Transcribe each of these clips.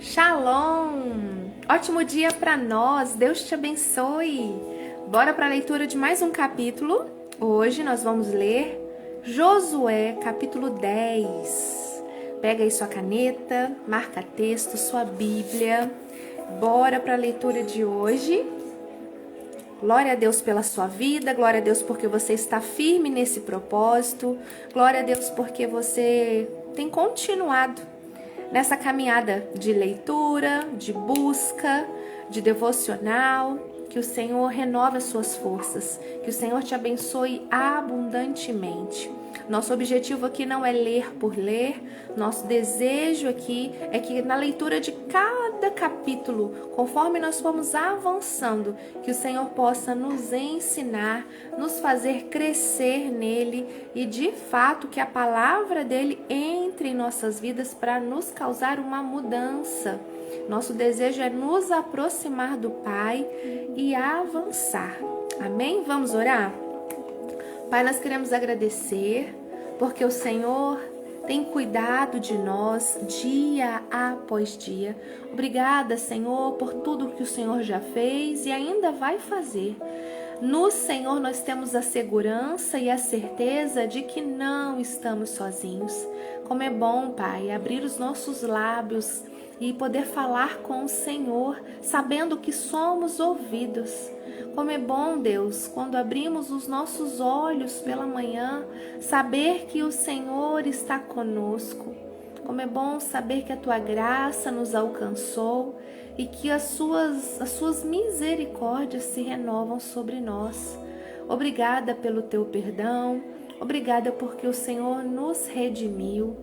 Shalom! Ótimo dia para nós, Deus te abençoe! Bora para a leitura de mais um capítulo. Hoje nós vamos ler Josué, capítulo 10. Pega aí sua caneta, marca texto, sua Bíblia. Bora para a leitura de hoje. Glória a Deus pela sua vida, glória a Deus porque você está firme nesse propósito, glória a Deus porque você tem continuado nessa caminhada de leitura, de busca, de devocional. Que o Senhor renove as suas forças, que o Senhor te abençoe abundantemente. Nosso objetivo aqui não é ler por ler, nosso desejo aqui é que na leitura de cada capítulo, conforme nós formos avançando, que o Senhor possa nos ensinar, nos fazer crescer nele e de fato que a palavra dele entre em nossas vidas para nos causar uma mudança. Nosso desejo é nos aproximar do Pai e avançar. Amém? Vamos orar? Pai, nós queremos agradecer porque o Senhor tem cuidado de nós dia após dia. Obrigada, Senhor, por tudo que o Senhor já fez e ainda vai fazer. No Senhor nós temos a segurança e a certeza de que não estamos sozinhos. Como é bom, Pai, abrir os nossos lábios e poder falar com o Senhor, sabendo que somos ouvidos. Como é bom, Deus, quando abrimos os nossos olhos pela manhã, saber que o Senhor está conosco. Como é bom saber que a Tua graça nos alcançou e que as suas misericórdias se renovam sobre nós. Obrigada pelo Teu perdão, obrigada porque o Senhor nos redimiu.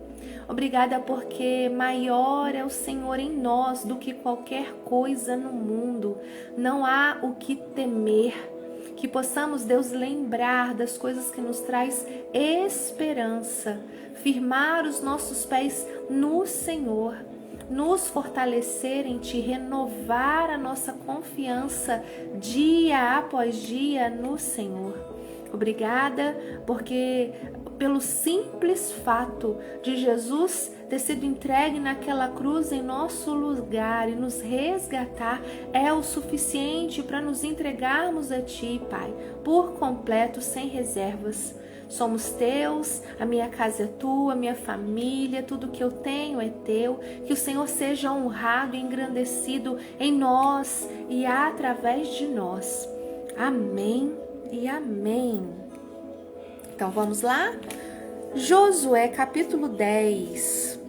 Obrigada porque maior é o Senhor em nós do que qualquer coisa no mundo. Não há o que temer. Que possamos, Deus, lembrar das coisas que nos traz esperança. Firmar os nossos pés no Senhor. Nos fortalecer em Ti, renovar a nossa confiança dia após dia no Senhor. Obrigada porque pelo simples fato de Jesus ter sido entregue naquela cruz em nosso lugar e nos resgatar é o suficiente para nos entregarmos a Ti, Pai, por completo, sem reservas. Somos Teus, a minha casa é Tua, a minha família, tudo que eu tenho é Teu. Que o Senhor seja honrado e engrandecido em nós e através de nós. Amém e amém. Então vamos lá? Josué capítulo 10.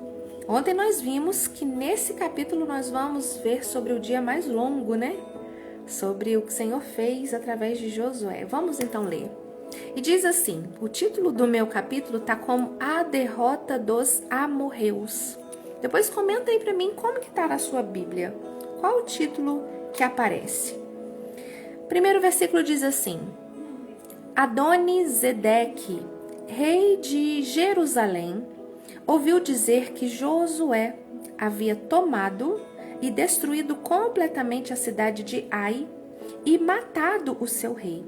Ontem nós vimos que nesse capítulo nós vamos ver sobre o dia mais longo, né? Sobre o que o Senhor fez através de Josué. Vamos então ler. E diz assim, o título do meu capítulo tá como A Derrota dos Amorreus. Depois comenta aí pra mim como que tá na sua Bíblia. Qual o título que aparece? Primeiro versículo diz assim: Adoni-Zedeque, rei de Jerusalém, ouviu dizer que Josué havia tomado e destruído completamente a cidade de Ai e matado o seu rei.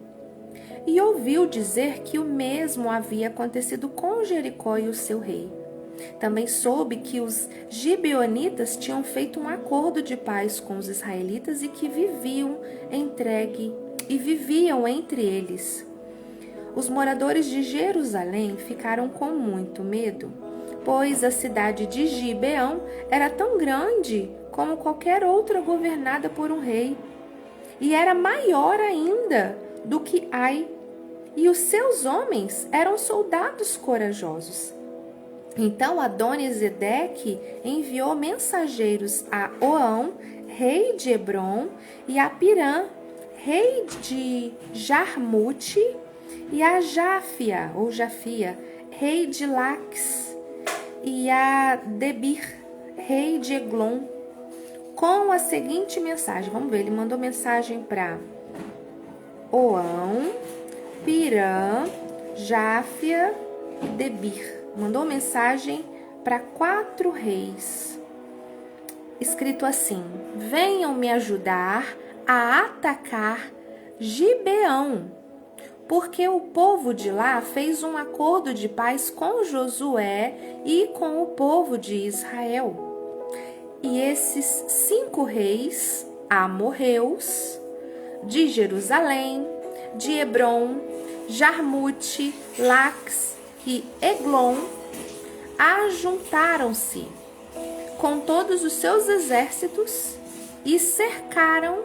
E ouviu dizer que o mesmo havia acontecido com Jericó e o seu rei. Também soube que os gibeonitas tinham feito um acordo de paz com os israelitas e que viviam entre eles. Os moradores de Jerusalém ficaram com muito medo, pois a cidade de Gibeão era tão grande como qualquer outra governada por um rei, e era maior ainda do que Ai, e os seus homens eram soldados corajosos. Então Adoni-Zedeque enviou mensageiros a Oão, rei de Hebron, e a Pirã, rei de Jarmute, e a Jafia, rei de Laques, e a Debir, rei de Eglon, com a seguinte mensagem. Vamos ver, ele mandou mensagem para Oão, Pirã, Jafia e Debir. Mandou mensagem para 4 reis. Escrito assim: venham me ajudar a atacar Gibeão, porque o povo de lá fez um acordo de paz com Josué e com o povo de Israel. E esses 5 reis amorreus de Jerusalém, de Hebron, Jarmute, Lax e Eglon ajuntaram-se com todos os seus exércitos e cercaram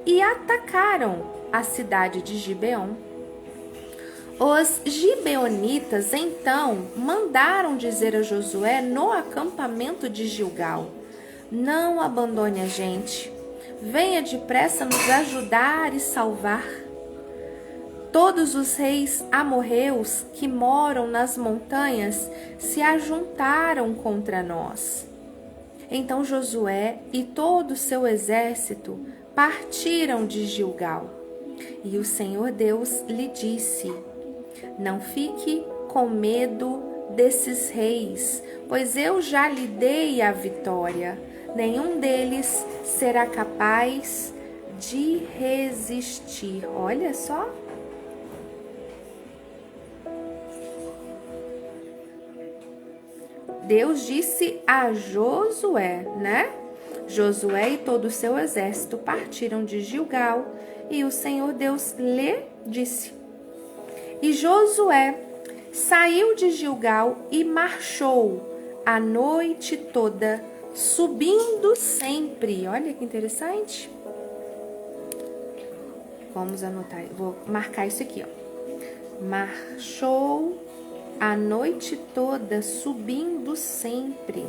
e atacaram a cidade de Gibeon. Os gibeonitas então mandaram dizer a Josué no acampamento de Gilgal: não abandone a gente, venha depressa nos ajudar e salvar. Todos os reis amorreus que moram nas montanhas se ajuntaram contra nós. Então Josué e todo o seu exército partiram de Gilgal. E o Senhor Deus lhe disse: não fique com medo desses reis, pois eu já lhe dei a vitória. Nenhum deles será capaz de resistir. Olha só. Deus disse a Josué, né? Josué e todo o seu exército partiram de Gilgal e o Senhor Deus lhe disse. E Josué saiu de Gilgal e marchou a noite toda, subindo sempre. Olha que interessante. Vamos anotar, vou marcar isso aqui, ó. Marchou a noite toda, subindo sempre.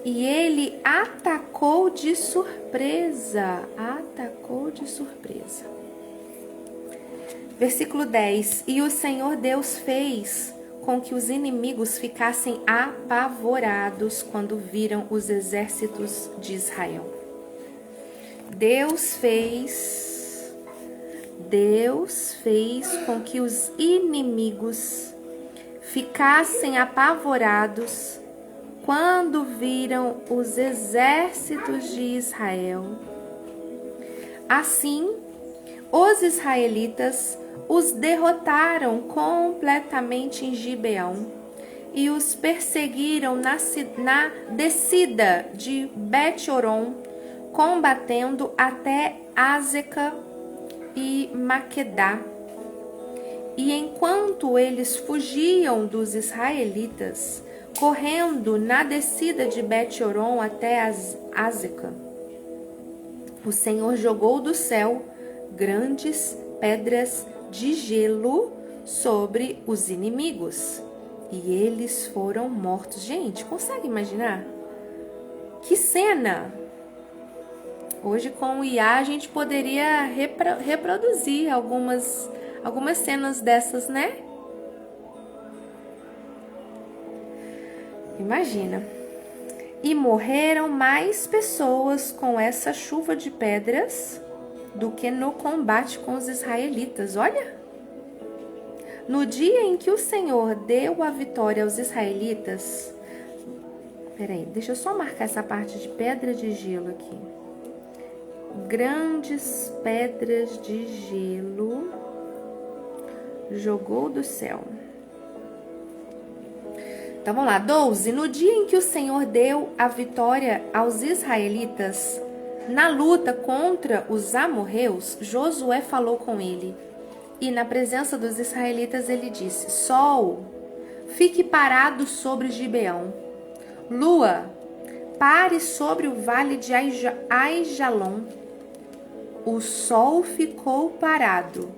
E ele atacou de surpresa. Atacou de surpresa. Versículo 10. E o Senhor Deus fez com que os inimigos ficassem apavorados quando viram os exércitos de Israel. Deus fez com que os inimigos ficassem apavorados quando viram os exércitos de Israel. Assim, os israelitas os derrotaram completamente em Gibeão e os perseguiram na descida de Bet-horon, combatendo até Azeca e Maquedá. E enquanto eles fugiam dos israelitas, correndo na descida de Bet-horon até Azeca, o Senhor jogou do céu grandes pedras de gelo sobre os inimigos e eles foram mortos. Gente, consegue imaginar? Que cena! Hoje com o IA a gente poderia reproduzir algumas cenas dessas, né? Imagina. E morreram mais pessoas com essa chuva de pedras do que no combate com os israelitas. Olha! No dia em que o Senhor deu a vitória aos israelitas... Peraí, deixa eu só marcar essa parte de pedra de gelo aqui. Grandes pedras de gelo jogou do céu. Então vamos lá, 12. No dia em que o Senhor deu a vitória aos israelitas na luta contra os amorreus, Josué falou com ele. E na presença dos israelitas ele disse: Sol, fique parado sobre Gibeão. Lua, pare sobre o vale de Aijalon. O sol ficou parado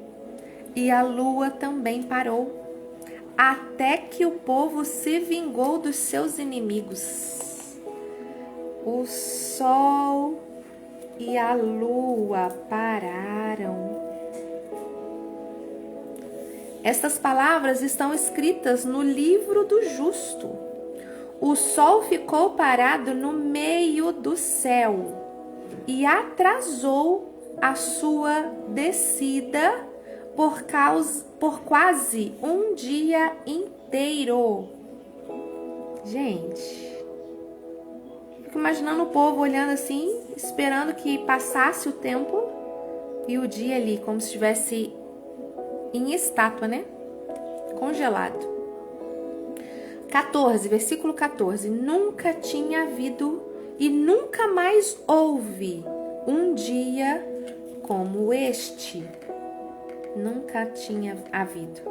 e a lua também parou, até que o povo se vingou dos seus inimigos. O sol e a lua pararam. Estas palavras estão escritas no livro do justo. O sol ficou parado no meio do céu e atrasou a sua descida por quase um dia inteiro. Gente, fico imaginando o povo olhando assim, esperando que passasse o tempo e o dia ali, como se estivesse em estátua, né? Congelado. 14, versículo 14. Nunca tinha havido e nunca mais houve um dia como este. Nunca tinha havido.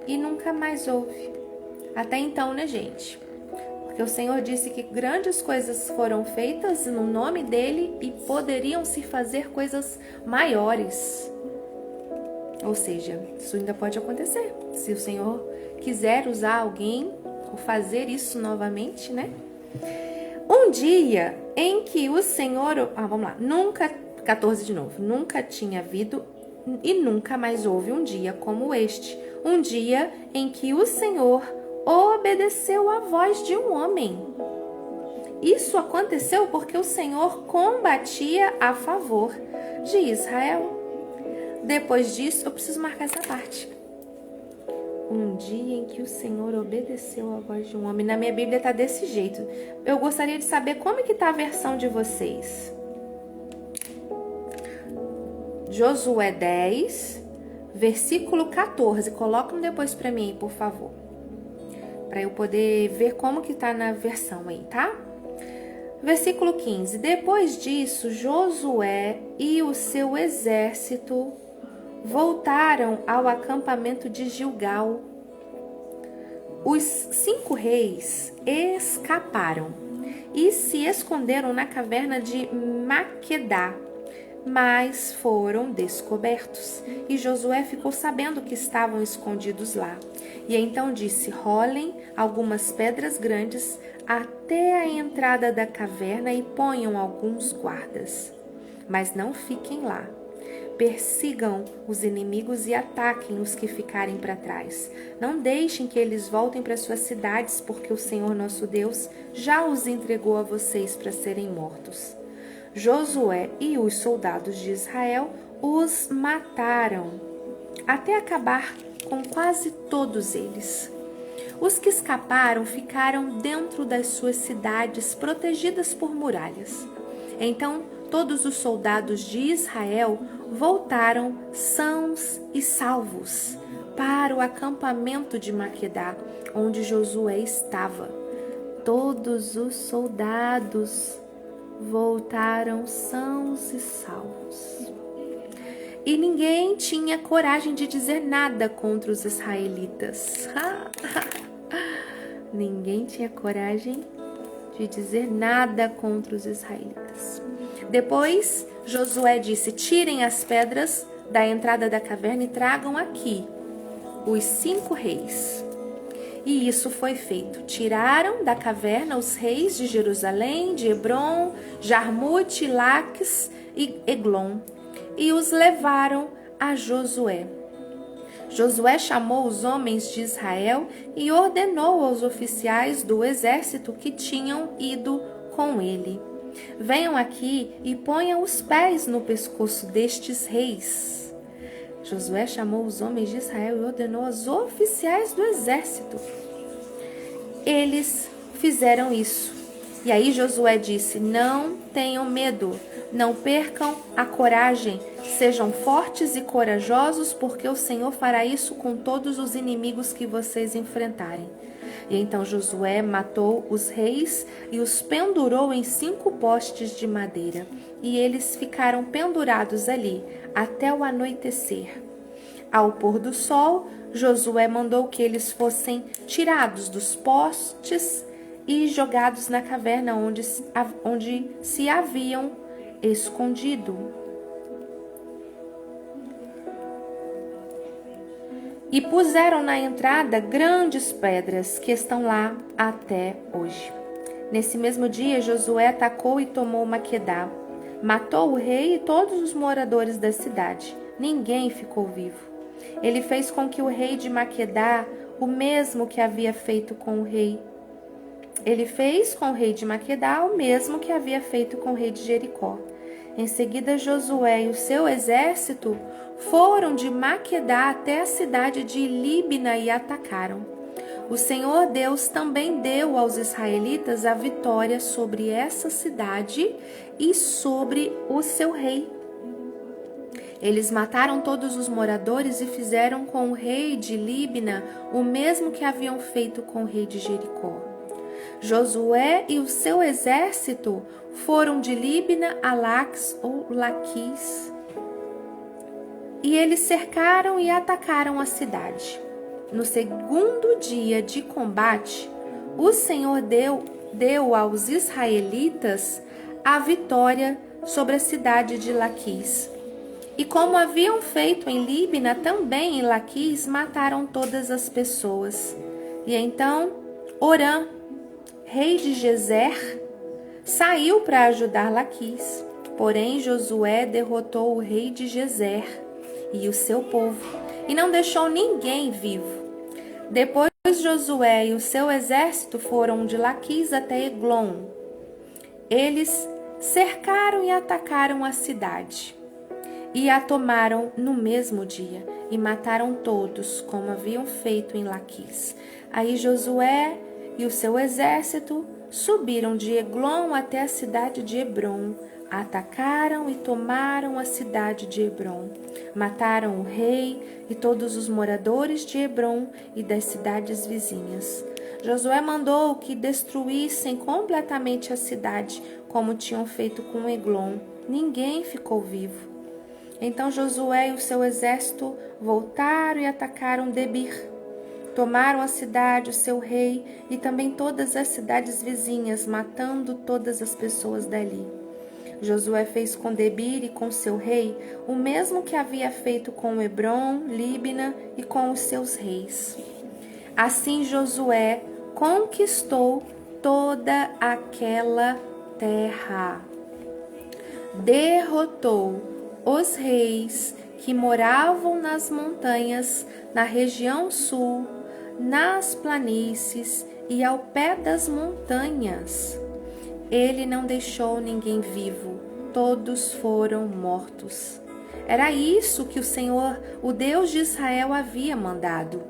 E nunca mais houve. Até então, né, gente? Porque o Senhor disse que grandes coisas foram feitas no nome dele e poderiam se fazer coisas maiores. Ou seja, isso ainda pode acontecer. Se o Senhor quiser usar alguém ou fazer isso novamente, né? Um dia em que o Senhor... vamos lá. 14 de novo. Nunca tinha havido e nunca mais houve um dia como este. Um dia em que o Senhor obedeceu à voz de um homem. Isso aconteceu porque o Senhor combatia a favor de Israel. Depois disso, eu preciso marcar essa parte. Um dia em que o Senhor obedeceu à voz de um homem. Na minha Bíblia está desse jeito. Eu gostaria de saber como que está a versão de vocês. Josué 10, versículo 14. Coloca depois para mim aí, por favor. Para eu poder ver como que está na versão aí, tá? Versículo 15. Depois disso, Josué e o seu exército voltaram ao acampamento de Gilgal. Os 5 reis escaparam e se esconderam na caverna de Maquedá, mas foram descobertos. E Josué ficou sabendo que estavam escondidos lá. E então disse: rolem algumas pedras grandes até a entrada da caverna e ponham alguns guardas. Mas não fiquem lá. Persigam os inimigos e ataquem os que ficarem para trás. Não deixem que eles voltem para suas cidades, porque o Senhor nosso Deus já os entregou a vocês para serem mortos. Josué e os soldados de Israel os mataram, até acabar com quase todos eles. Os que escaparam ficaram dentro das suas cidades, protegidas por muralhas. Então, todos os soldados de Israel voltaram sãos e salvos para o acampamento de Maquedá, onde Josué estava. Todos os soldados voltaram sãos e salvos. E ninguém tinha coragem de dizer nada contra os israelitas. Ninguém tinha coragem de dizer nada contra os israelitas. Depois, Josué disse: tirem as pedras da entrada da caverna e tragam aqui os 5 reis. E isso foi feito. Tiraram da caverna os reis de Jerusalém, de Hebron, Jarmute, Laques e Eglon, e os levaram a Josué. Josué chamou os homens de Israel e ordenou aos oficiais do exército que tinham ido com ele: venham aqui e ponham os pés no pescoço destes reis. Josué chamou os homens de Israel e ordenou aos oficiais do exército. Eles fizeram isso. E aí Josué disse: não tenham medo, não percam a coragem, sejam fortes e corajosos, porque o Senhor fará isso com todos os inimigos que vocês enfrentarem. E então Josué matou os reis e os pendurou em 5 postes de madeira. E eles ficaram pendurados ali até o anoitecer. Ao pôr do sol, Josué mandou que eles fossem tirados dos postes e jogados na caverna onde se haviam escondido. E puseram na entrada grandes pedras que estão lá até hoje. Nesse mesmo dia, Josué atacou e tomou Maquedá. Matou o rei e todos os moradores da cidade. Ninguém ficou vivo. Ele fez com que o rei de Maquedá o mesmo que havia feito com o rei. Ele fez com o rei de Maquedá o mesmo que havia feito com o rei de Jericó. Em seguida, Josué e o seu exército foram de Maquedá até a cidade de Líbina e atacaram. O Senhor Deus também deu aos israelitas a vitória sobre essa cidade e sobre o seu rei. Eles mataram todos os moradores e fizeram com o rei de Líbina o mesmo que haviam feito com o rei de Jericó. Josué e o seu exército foram de Líbina a Laquis, e eles cercaram e atacaram a cidade. No segundo dia de combate, o Senhor deu aos israelitas a vitória sobre a cidade de Laquis. E como haviam feito em Líbina, também em Laquis mataram todas as pessoas. E então Orã, rei de Gezer, saiu para ajudar Laquis. Porém Josué derrotou o rei de Gezer e o seu povo, e não deixou ninguém vivo. Depois Josué e o seu exército foram de Laquis até Eglon. Eles cercaram e atacaram a cidade, e a tomaram no mesmo dia, e mataram todos, como haviam feito em Laquis. Aí Josué e o seu exército subiram de Eglon até a cidade de Hebron, atacaram e tomaram a cidade de Hebron. Mataram o rei e todos os moradores de Hebron e das cidades vizinhas. Josué mandou que destruíssem completamente a cidade, como tinham feito com Eglon. Ninguém ficou vivo. Então Josué e o seu exército voltaram e atacaram Debir. Tomaram a cidade, o seu rei e também todas as cidades vizinhas, matando todas as pessoas dali. Josué fez com Debir e com seu rei o mesmo que havia feito com Hebron, Líbina e com os seus reis. Assim Josué conquistou toda aquela terra. Derrotou os reis que moravam nas montanhas, na região sul, nas planícies e ao pé das montanhas. Ele não deixou ninguém vivo, todos foram mortos. Era isso que o Senhor, o Deus de Israel, havia mandado.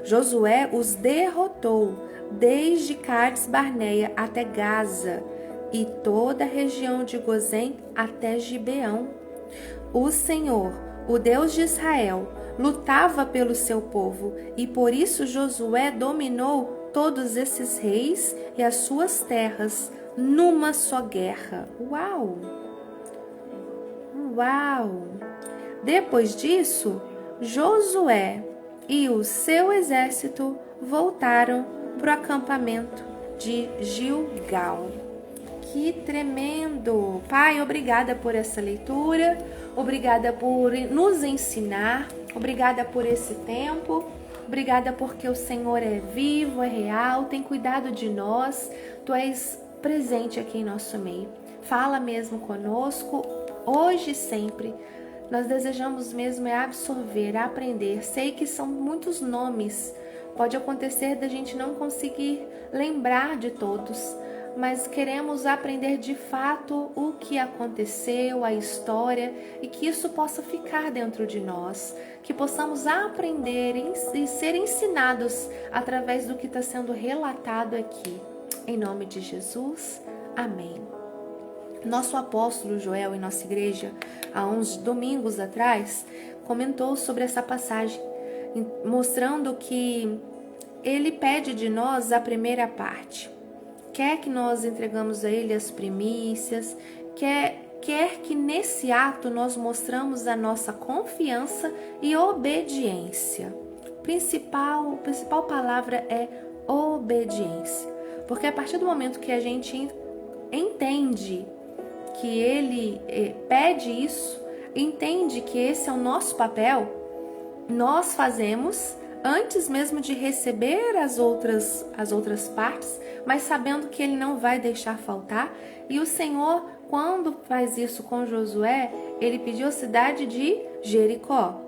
Josué os derrotou desde Cades Barneia até Gaza e toda a região de Gozém até Gibeão. O Senhor, o Deus de Israel, lutava pelo seu povo, e por isso Josué dominou todos esses reis e as suas terras numa só guerra. Uau! Uau! Depois disso, Josué e o seu exército voltaram para o acampamento de Gilgal. Que tremendo! Pai, obrigada por essa leitura, obrigada por nos ensinar, obrigada por esse tempo, obrigada porque o Senhor é vivo, é real, tem cuidado de nós, Tu és presente aqui em nosso meio. Fala mesmo conosco, hoje e sempre. Nós desejamos mesmo absorver, aprender. Sei que são muitos nomes, pode acontecer da gente não conseguir lembrar de todos, mas queremos aprender de fato o que aconteceu, a história, e que isso possa ficar dentro de nós, que possamos aprender e ser ensinados através do que está sendo relatado aqui. Em nome de Jesus, amém. Nosso apóstolo Joel, em nossa igreja, há uns domingos atrás, comentou sobre essa passagem, mostrando que ele pede de nós a primeira parte. Quer que nós entregamos a ele as primícias, quer que nesse ato nós mostramos a nossa confiança e obediência. A principal palavra é obediência. Porque a partir do momento que a gente entende que ele pede isso, entende que esse é o nosso papel, nós fazemos antes mesmo de receber as outras partes, mas sabendo que ele não vai deixar faltar. E o Senhor, quando faz isso com Josué, ele pediu a cidade de Jericó.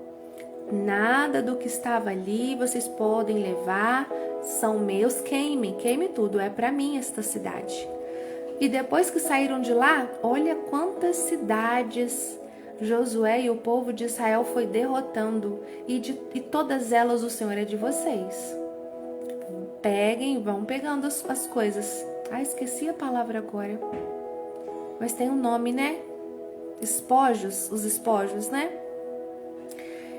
Nada do que estava ali vocês podem levar, são meus, queime tudo, é para mim esta cidade. E depois que saíram de lá, olha quantas cidades Josué e o povo de Israel foi derrotando, e todas elas o Senhor é de vocês. Peguem, vão pegando as coisas. Esqueci a palavra agora, mas tem um nome, né? Os espojos, né?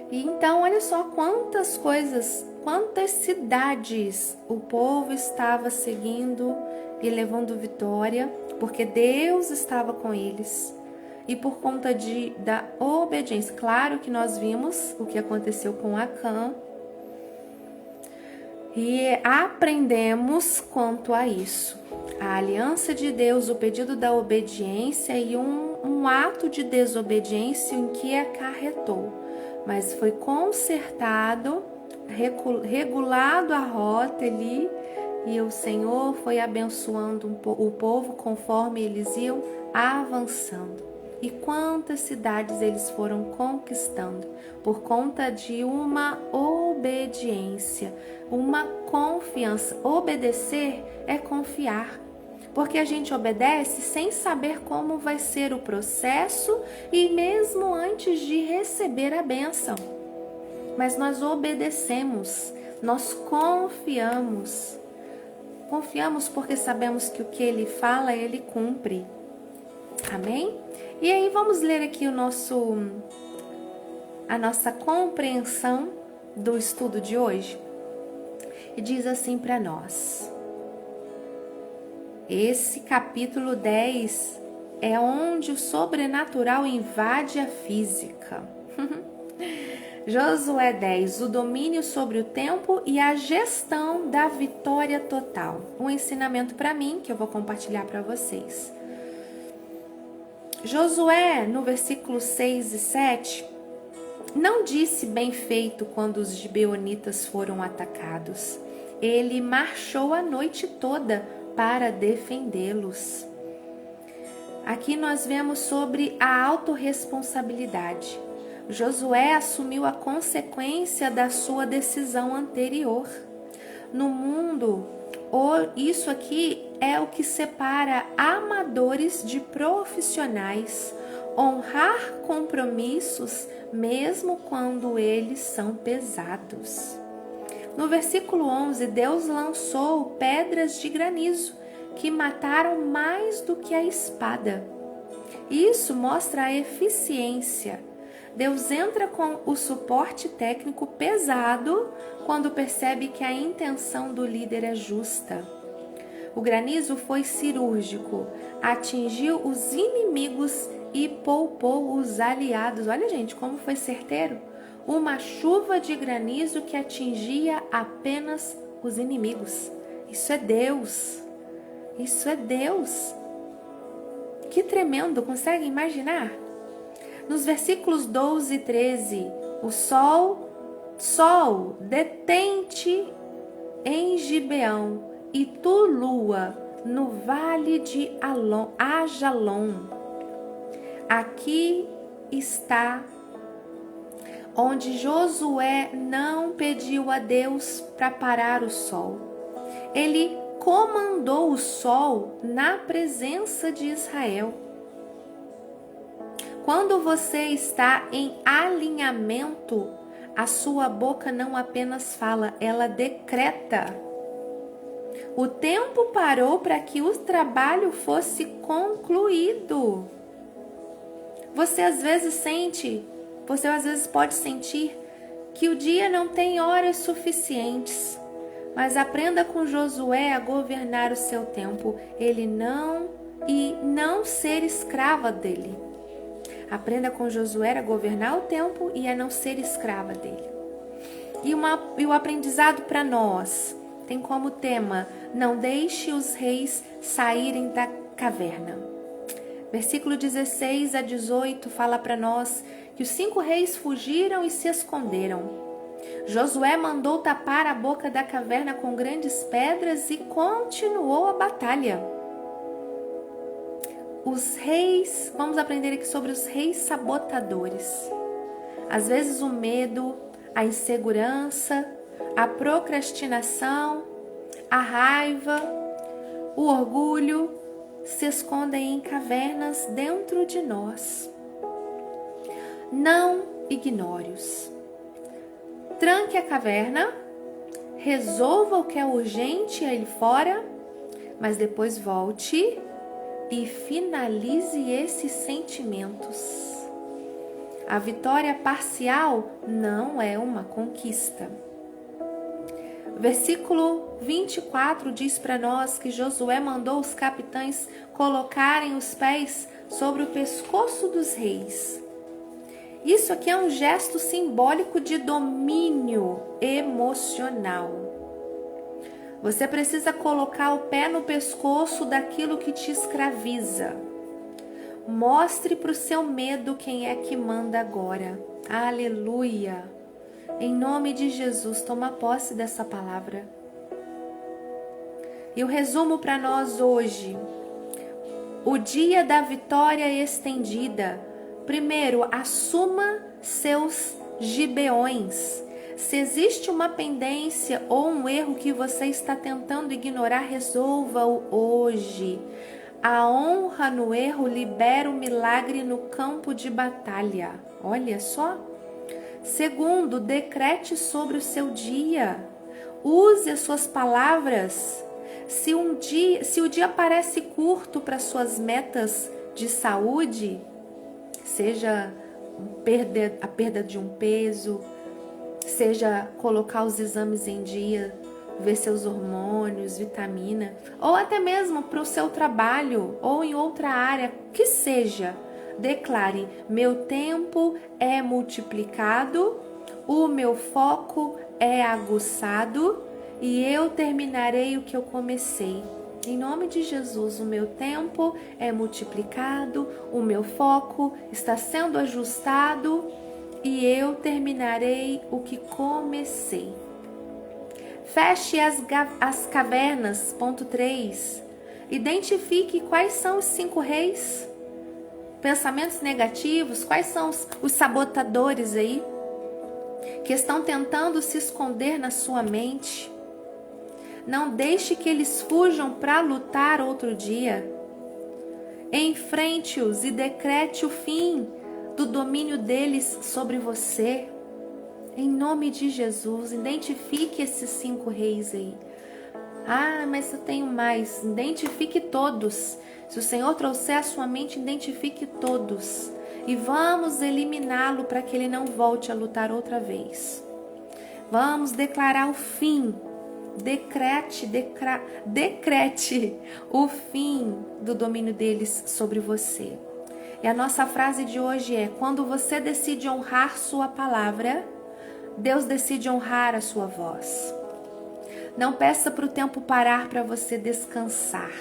E então, olha só quantas coisas quantas cidades o povo estava seguindo e levando vitória, porque Deus estava com eles. E por conta da obediência. Claro que nós vimos o que aconteceu com Acã. E aprendemos quanto a isso. A aliança de Deus, o pedido da obediência e um ato de desobediência em que acarretou. Mas foi consertado, regulado a rota ali, e o Senhor foi abençoando o povo conforme eles iam avançando. E quantas cidades eles foram conquistando por conta de uma obediência, uma confiança. Obedecer é confiar, porque a gente obedece sem saber como vai ser o processo e mesmo antes de receber a bênção. Mas nós obedecemos, nós confiamos. Confiamos porque sabemos que o que Ele fala, Ele cumpre. Amém? E aí vamos ler aqui a nossa compreensão do estudo de hoje. E diz assim para nós. Esse capítulo 10 é onde o sobrenatural invade a física. Josué 10, o domínio sobre o tempo e a gestão da vitória total. Um ensinamento para mim que eu vou compartilhar para vocês. Josué, no versículo 6 e 7, não disse bem feito quando os gibeonitas foram atacados. Ele marchou a noite toda para defendê-los. Aqui nós vemos sobre a autorresponsabilidade. Josué assumiu a consequência da sua decisão anterior. No mundo, isso aqui é o que separa amadores de profissionais. Honrar compromissos, mesmo quando eles são pesados. No versículo 11, Deus lançou pedras de granizo que mataram mais do que a espada. Isso mostra a eficiência. Deus entra com o suporte técnico pesado quando percebe que a intenção do líder é justa. O granizo foi cirúrgico, atingiu os inimigos e poupou os aliados. Olha, gente, como foi certeiro. Uma chuva de granizo que atingia apenas os inimigos. Isso é Deus. Isso é Deus. Que tremendo, consegue imaginar? Nos versículos 12 e 13, o sol, detente em Gibeão, e tu, lua, no vale de Ajalon. Aqui está onde Josué não pediu a Deus para parar o sol. Ele comandou o sol na presença de Israel. Quando você está em alinhamento, a sua boca não apenas fala, ela decreta. O tempo parou para que o trabalho fosse concluído. Você às vezes pode sentir que o dia não tem horas suficientes, mas aprenda com Josué a governar o seu tempo, não ser escrava dele. Aprenda com Josué a governar o tempo e a não ser escrava dele. E o aprendizado para nós tem como tema: não deixe os reis saírem da caverna. Versículo 16 a 18 fala para nós que os 5 reis fugiram e se esconderam. Josué mandou tapar a boca da caverna com grandes pedras e continuou a batalha. Os reis, vamos aprender aqui sobre os reis sabotadores. Às vezes o medo, a insegurança, a procrastinação, a raiva, o orgulho se escondem em cavernas dentro de nós. Não ignore-os. Tranque a caverna, resolva o que é urgente aí fora, mas depois volte e finalize esses sentimentos. A vitória parcial não é uma conquista. Versículo 24 diz para nós que Josué mandou os capitães colocarem os pés sobre o pescoço dos reis. Isso aqui é um gesto simbólico de domínio emocional. Você precisa colocar o pé no pescoço daquilo que te escraviza. Mostre para o seu medo quem é que manda agora. Aleluia! Em nome de Jesus, toma posse dessa palavra. E o resumo para nós hoje. O dia da vitória estendida. Primeiro, assuma seus gibeões. Se existe uma pendência ou um erro que você está tentando ignorar, resolva-o hoje. A honra no erro libera o milagre no campo de batalha. Olha só. Segundo, decrete sobre o seu dia. Use as suas palavras. Se o dia parece curto para suas metas de saúde, seja a perda de um peso, seja colocar os exames em dia, ver seus hormônios, vitamina, ou até mesmo para o seu trabalho ou em outra área, que seja, declare: meu tempo é multiplicado, o meu foco é aguçado e eu terminarei o que eu comecei. Em nome de Jesus, o meu tempo é multiplicado, o meu foco está sendo ajustado e eu terminarei o que comecei. Feche as cavernas. Ponto 3. Identifique quais são os 5 reis. Pensamentos negativos, quais são os sabotadores aí que estão tentando se esconder na sua mente. Não deixe que eles fujam para lutar outro dia. Enfrente-os e decrete o fim do domínio deles sobre você. Em nome de Jesus, identifique esses 5 reis aí. Ah, mas eu tenho mais. Identifique todos. Se o Senhor trouxer à sua mente, identifique todos. E vamos eliminá-lo para que ele não volte a lutar outra vez. Vamos declarar o fim. Decrete o fim do domínio deles sobre você. E a nossa frase de hoje é: quando você decide honrar sua palavra, Deus decide honrar a sua voz. Não peça para o tempo parar para você descansar.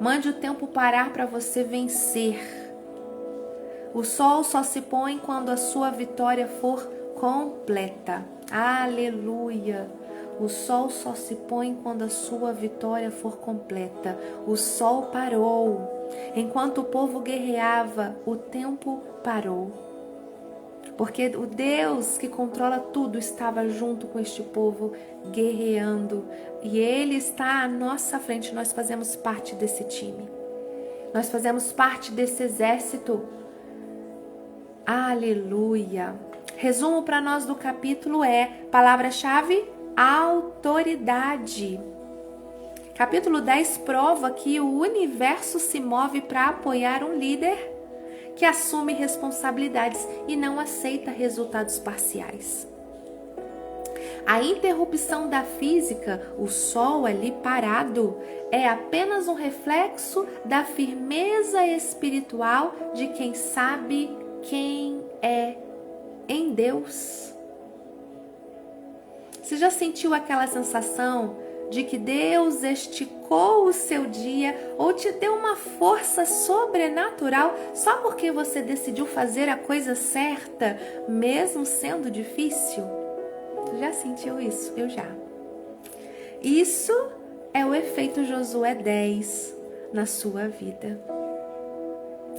Mande o tempo parar para você vencer. O sol só se põe quando a sua vitória for completa. Aleluia! O sol só se põe quando a sua vitória for completa. O sol parou. Enquanto o povo guerreava, o tempo parou. Porque o Deus que controla tudo estava junto com este povo guerreando. E Ele está à nossa frente. Nós fazemos parte desse time. Nós fazemos parte desse exército. Aleluia! Resumo para nós do capítulo é, palavra-chave, autoridade. Capítulo 10 prova que o universo se move para apoiar um líder que assume responsabilidades e não aceita resultados parciais. A interrupção da física, o sol ali parado, é apenas um reflexo da firmeza espiritual de quem sabe quem é em Deus. Você já sentiu aquela sensação de que Deus esticou o seu dia ou te deu uma força sobrenatural só porque você decidiu fazer a coisa certa, mesmo sendo difícil? Você já sentiu isso? Eu já. Isso é o efeito Josué 10 na sua vida.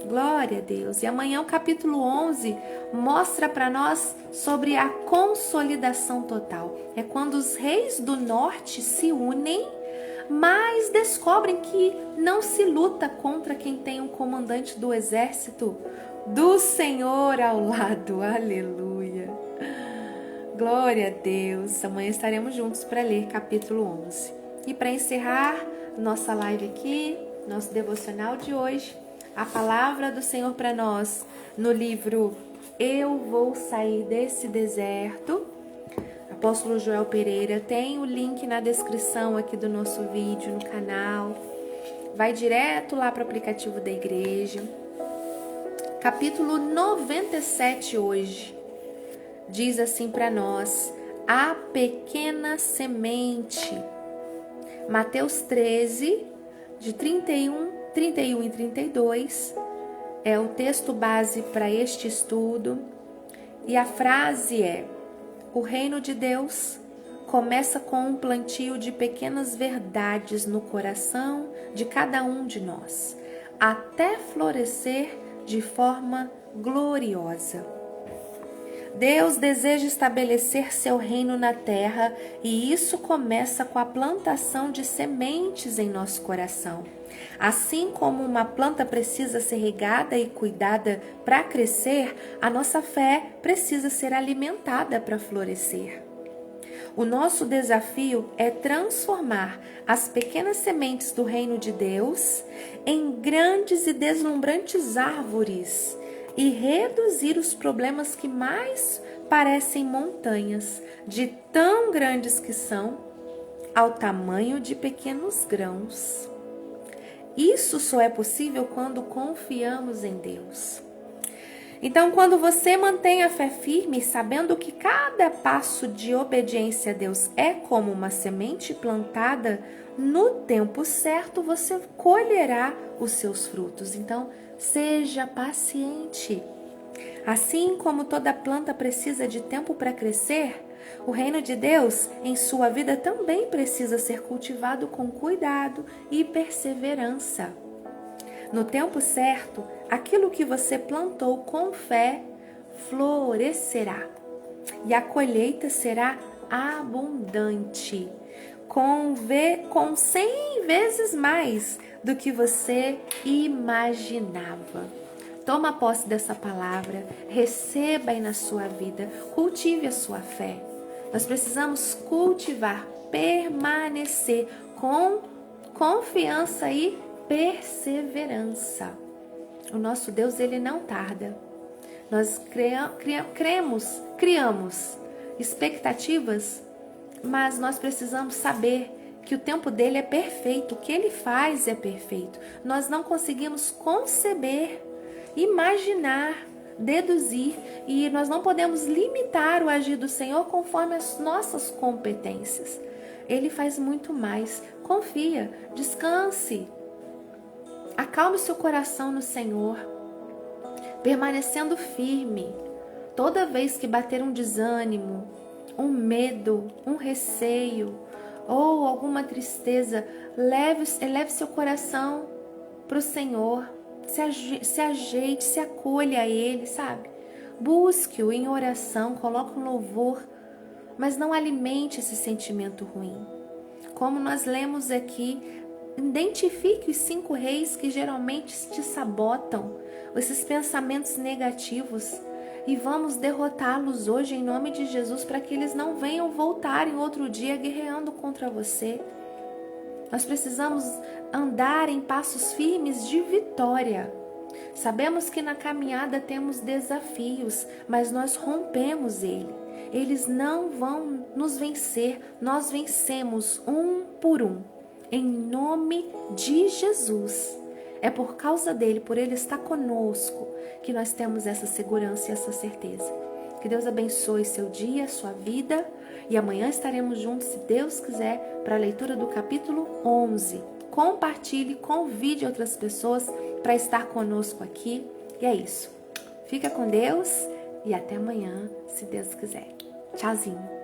Glória a Deus. E amanhã o capítulo 11 mostra para nós sobre a consolidação total. É quando os reis do norte se unem, mas descobrem que não se luta contra quem tem um comandante do exército do Senhor ao lado. Aleluia. Glória a Deus. Amanhã estaremos juntos para ler capítulo 11. E para encerrar nossa live aqui, nosso devocional de hoje, a palavra do Senhor para nós no livro Eu Vou Sair Desse Deserto, Apóstolo Joel Pereira. Tem o link na descrição aqui do nosso vídeo, no canal. Vai direto lá para o aplicativo da igreja. Capítulo 97 hoje. Diz assim para nós: a pequena semente. Mateus 13, de 31 e 32, é o texto base para este estudo. E a frase é: o reino de Deus começa com um plantio de pequenas verdades no coração de cada um de nós, até florescer de forma gloriosa. Deus deseja estabelecer seu reino na terra e isso começa com a plantação de sementes em nosso coração. Assim como uma planta precisa ser regada e cuidada para crescer, a nossa fé precisa ser alimentada para florescer. O nosso desafio é transformar as pequenas sementes do reino de Deus em grandes e deslumbrantes árvores e reduzir os problemas que mais parecem montanhas, de tão grandes que são, ao tamanho de pequenos grãos. Isso só é possível quando confiamos em Deus. Então, quando você mantém a fé firme, sabendo que cada passo de obediência a Deus é como uma semente plantada, no tempo certo você colherá os seus frutos. Então, seja paciente. Assim como toda planta precisa de tempo para crescer, o reino de Deus em sua vida também precisa ser cultivado com cuidado e perseverança. No tempo certo, aquilo que você plantou com fé florescerá e a colheita será abundante, com 100 vezes mais do que você imaginava. Toma posse dessa palavra, receba aí na sua vida, cultive a sua fé. Nós precisamos cultivar, permanecer com confiança e perseverança. O nosso Deus, ele não tarda. Nós criamos expectativas, mas nós precisamos saber que o tempo dele é perfeito, o que ele faz é perfeito. Nós não conseguimos conceber, imaginar, deduzir, e nós não podemos limitar o agir do Senhor conforme as nossas competências. Ele faz muito mais. Confia, descanse. Acalme seu coração no Senhor, permanecendo firme. Toda vez que bater um desânimo, um medo, um receio ou alguma tristeza, leve seu coração para o Senhor, se ajeite, se acolha a Ele, sabe? Busque-o em oração, coloque um louvor, mas não alimente esse sentimento ruim. Como nós lemos aqui, identifique os 5 reis que geralmente te sabotam, esses pensamentos negativos, e vamos derrotá-los hoje em nome de Jesus, para que eles não venham voltar em outro dia guerreando contra você. Nós precisamos andar em passos firmes de vitória. Sabemos que na caminhada temos desafios, mas nós rompemos ele. Eles não vão nos vencer, nós vencemos um por um. Em nome de Jesus. É por causa dele, por ele estar conosco, que nós temos essa segurança e essa certeza. Que Deus abençoe seu dia, sua vida. E amanhã estaremos juntos, se Deus quiser, para a leitura do capítulo 11. Compartilhe, convide outras pessoas para estar conosco aqui. E é isso. Fica com Deus e até amanhã, se Deus quiser. Tchauzinho.